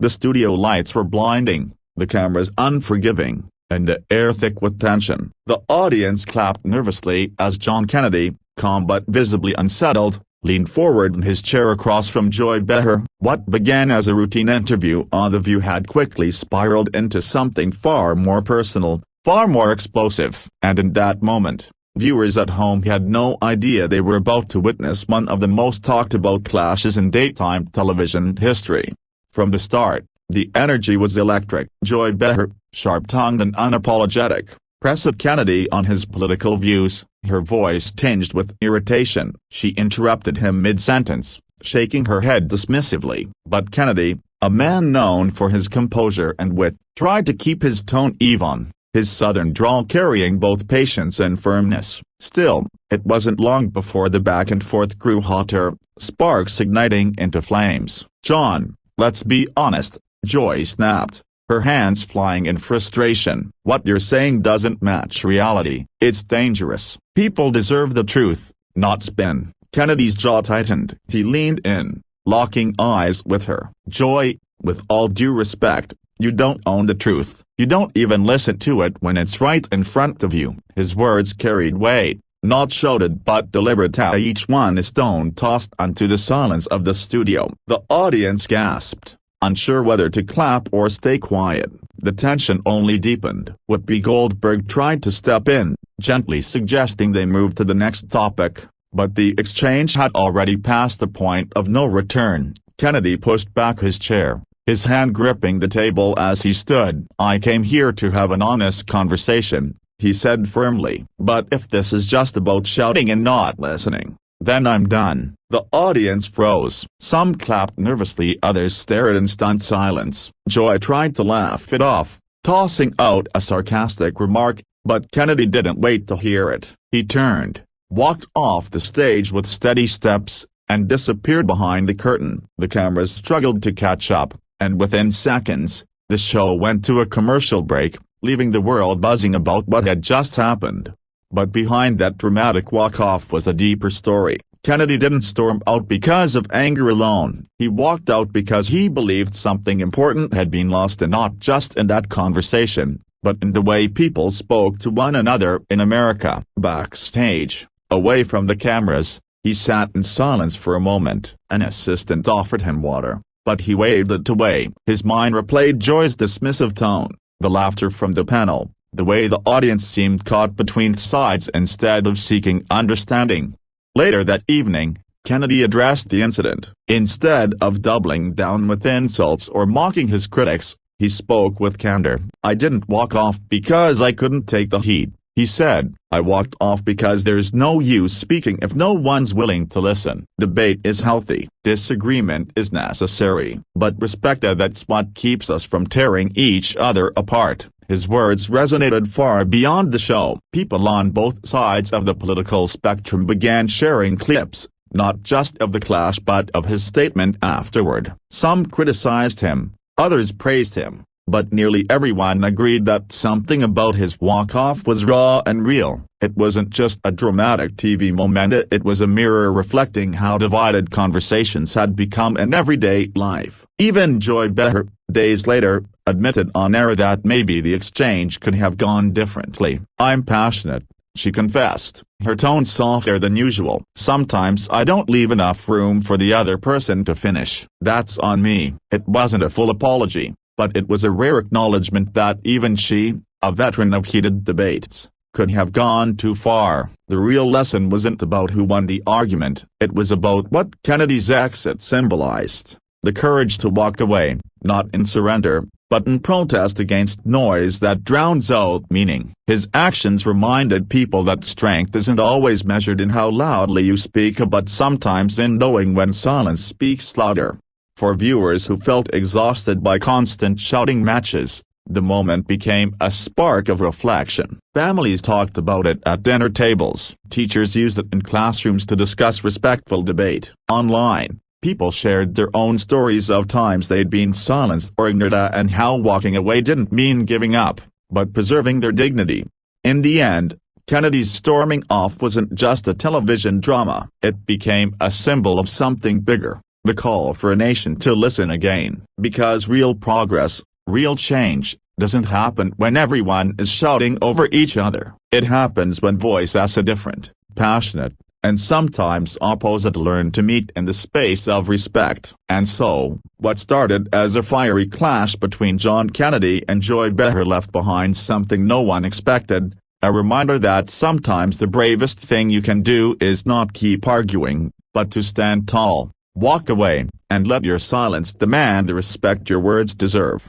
The studio lights were blinding, the cameras unforgiving, and the air thick with tension. The audience clapped nervously as John Kennedy, calm but visibly unsettled, leaned forward in his chair across from Joy Behar. What began as a routine interview on The View had quickly spiraled into something far more personal, far more explosive. And in that moment, viewers at home had no idea they were about to witness one of the most talked about clashes in daytime television history. From the start, the energy was electric. Joy Behar, sharp-tongued and unapologetic, pressed Kennedy on his political views, her voice tinged with irritation. She interrupted him mid-sentence, shaking her head dismissively. But Kennedy, a man known for his composure and wit, tried to keep his tone even, his southern drawl carrying both patience and firmness. Still, it wasn't long before the back-and-forth grew hotter, sparks igniting into flames. "John, let's be honest," Joy snapped, her hands flying in frustration. "What you're saying doesn't match reality. It's dangerous. People deserve the truth, not spin." Kennedy's jaw tightened. He leaned in, locking eyes with her. "Joy, with all due respect, you don't own the truth. You don't even listen to it when it's right in front of you." His words carried weight, not shouted but deliberate, each one a stone tossed onto the silence of the studio. The audience gasped, unsure whether to clap or stay quiet. The tension only deepened. Whoopi Goldberg tried to step in, gently suggesting they move to the next topic, but the exchange had already passed the point of no return. Kennedy pushed back his chair, his hand gripping the table as he stood. "I came here to have an honest conversation," he said firmly. "But if this is just about shouting and not listening, then I'm done." The audience froze. Some clapped nervously, others stared in stunned silence. Joy tried to laugh it off, tossing out a sarcastic remark, but Kennedy didn't wait to hear it. He turned, walked off the stage with steady steps, and disappeared behind the curtain. The cameras struggled to catch up, and within seconds, the show went to a commercial break, leaving the world buzzing about what had just happened. But behind that dramatic walk-off was a deeper story. Kennedy didn't storm out because of anger alone. He walked out because he believed something important had been lost, and not just in that conversation, but in the way people spoke to one another in America. Backstage, away from the cameras, he sat in silence for a moment. An assistant offered him water, but he waved it away. His mind replayed Joy's dismissive tone, the laughter from the panel, the way the audience seemed caught between sides instead of seeking understanding. Later that evening, Kennedy addressed the incident. Instead of doubling down with insults or mocking his critics, he spoke with candor. "I didn't walk off because I couldn't take the heat," he said. "I walked off because there's no use speaking if no one's willing to listen. Debate is healthy. Disagreement is necessary. But respect, that's what keeps us from tearing each other apart." His words resonated far beyond the show. People on both sides of the political spectrum began sharing clips, not just of the clash but of his statement afterward. Some criticized him, others praised him, but nearly everyone agreed that something about his walk-off was raw and real. It wasn't just a dramatic TV moment, it was a mirror reflecting how divided conversations had become in everyday life. Even Joy Behar, days later, admitted on air that maybe the exchange could have gone differently. "I'm passionate," she confessed, her tone softer than usual. "Sometimes I don't leave enough room for the other person to finish. That's on me." It wasn't a full apology, but it was a rare acknowledgement that even she, a veteran of heated debates, could have gone too far. The real lesson wasn't about who won the argument, it was about what Kennedy's exit symbolized. The courage to walk away, not in surrender, but in protest against noise that drowns out meaning. His actions reminded people that strength isn't always measured in how loudly you speak, but sometimes in knowing when silence speaks louder. For viewers who felt exhausted by constant shouting matches, the moment became a spark of reflection. Families talked about it at dinner tables. Teachers used it in classrooms to discuss respectful debate. Online, people shared their own stories of times they'd been silenced or ignored, and how walking away didn't mean giving up, but preserving their dignity. In the end, Kennedy's storming off wasn't just a television drama. It became a symbol of something bigger, the call for a nation to listen again. Because real progress, real change, doesn't happen when everyone is shouting over each other. It happens when voices are different, passionate, and sometimes opposite learn to meet in the space of respect. And so, what started as a fiery clash between John Kennedy and Joy Behar left behind something no one expected, a reminder that sometimes the bravest thing you can do is not keep arguing, but to stand tall, walk away, and let your silence demand the respect your words deserve.